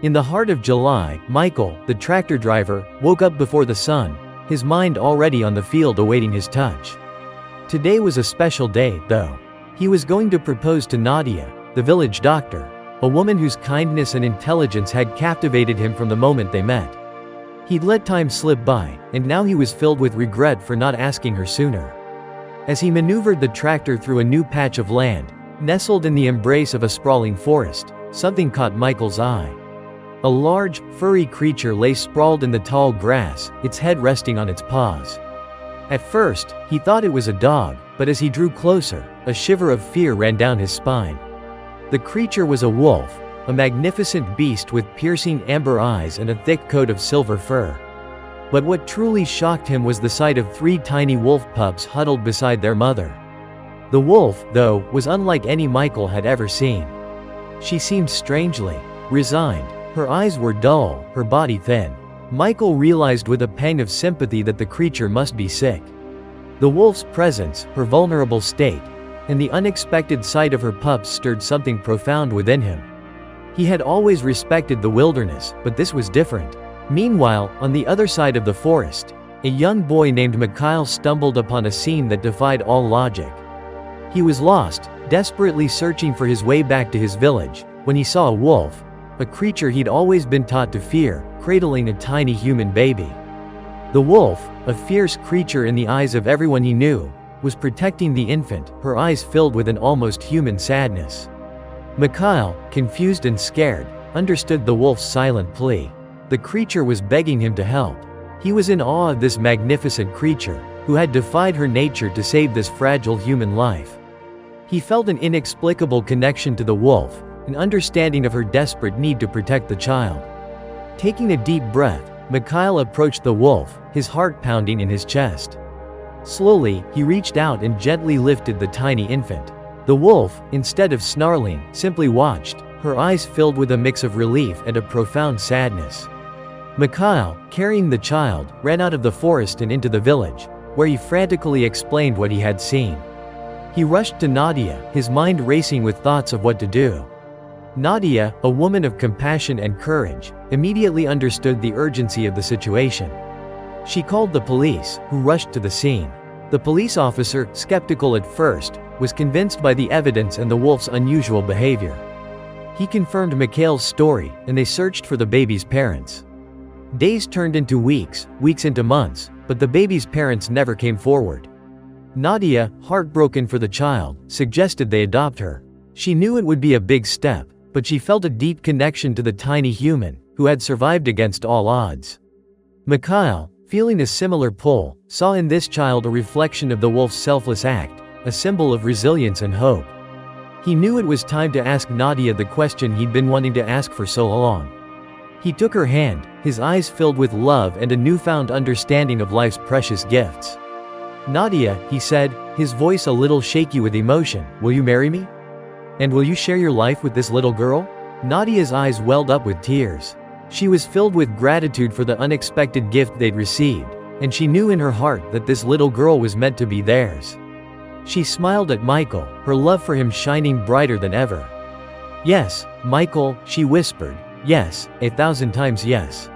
In the heart of July, Michael, the tractor driver, woke up before the sun, his mind already on the field awaiting his touch. Today was a special day, though. He was going to propose to Nadia, the village doctor, a woman whose kindness and intelligence had captivated him from the moment they met. He'd let time slip by, and now he was filled with regret for not asking her sooner. As he maneuvered the tractor through a new patch of land, nestled in the embrace of a sprawling forest, something caught Michael's eye. A large, furry creature lay sprawled in the tall grass, its head resting on its paws. At first, he thought it was a dog, but as he drew closer, a shiver of fear ran down his spine. The creature was a wolf, a magnificent beast with piercing amber eyes and a thick coat of silver fur. But what truly shocked him was the sight of 3 tiny wolf pups huddled beside their mother. The wolf, though, was unlike any Michael had ever seen. She seemed strangely resigned. Her eyes were dull, her body thin. Michael realized with a pang of sympathy that the creature must be sick. The wolf's presence, her vulnerable state, and the unexpected sight of her pups stirred something profound within him. He had always respected the wilderness, but this was different. Meanwhile, on the other side of the forest, a young boy named Mikhail stumbled upon a scene that defied all logic. He was lost, desperately searching for his way back to his village, when he saw a wolf, a creature he'd always been taught to fear, cradling a tiny human baby. The wolf, a fierce creature in the eyes of everyone he knew, was protecting the infant, her eyes filled with an almost human sadness. Mikhail, confused and scared, understood the wolf's silent plea. The creature was begging him to help. He was in awe of this magnificent creature, who had defied her nature to save this fragile human life. He felt an inexplicable connection to the wolf, an understanding of her desperate need to protect the child. Taking a deep breath, Mikhail approached the wolf, his heart pounding in his chest. Slowly, he reached out and gently lifted the tiny infant. The wolf, instead of snarling, simply watched, her eyes filled with a mix of relief and a profound sadness. Mikhail, carrying the child, ran out of the forest and into the village, where he frantically explained what he had seen. He rushed to Nadia, his mind racing with thoughts of what to do. Nadia, a woman of compassion and courage, immediately understood the urgency of the situation. She called the police, who rushed to the scene. The police officer, skeptical at first, was convinced by the evidence and the wolf's unusual behavior. He confirmed Mikhail's story, and they searched for the baby's parents. Days turned into weeks, weeks into months, but the baby's parents never came forward. Nadia, heartbroken for the child, suggested they adopt her. She knew it would be a big step, but she felt a deep connection to the tiny human, who had survived against all odds. Mikhail, feeling a similar pull, saw in this child a reflection of the wolf's selfless act, a symbol of resilience and hope. He knew it was time to ask Nadia the question he'd been wanting to ask for so long. He took her hand, his eyes filled with love and a newfound understanding of life's precious gifts. "Nadia," he said, his voice a little shaky with emotion, "will you marry me? And will you share your life with this little girl?" Nadia's eyes welled up with tears. She was filled with gratitude for the unexpected gift they'd received, and she knew in her heart that this little girl was meant to be theirs. She smiled at Michael, her love for him shining brighter than ever. "Yes, Michael," she whispered, "yes, 1,000 times yes."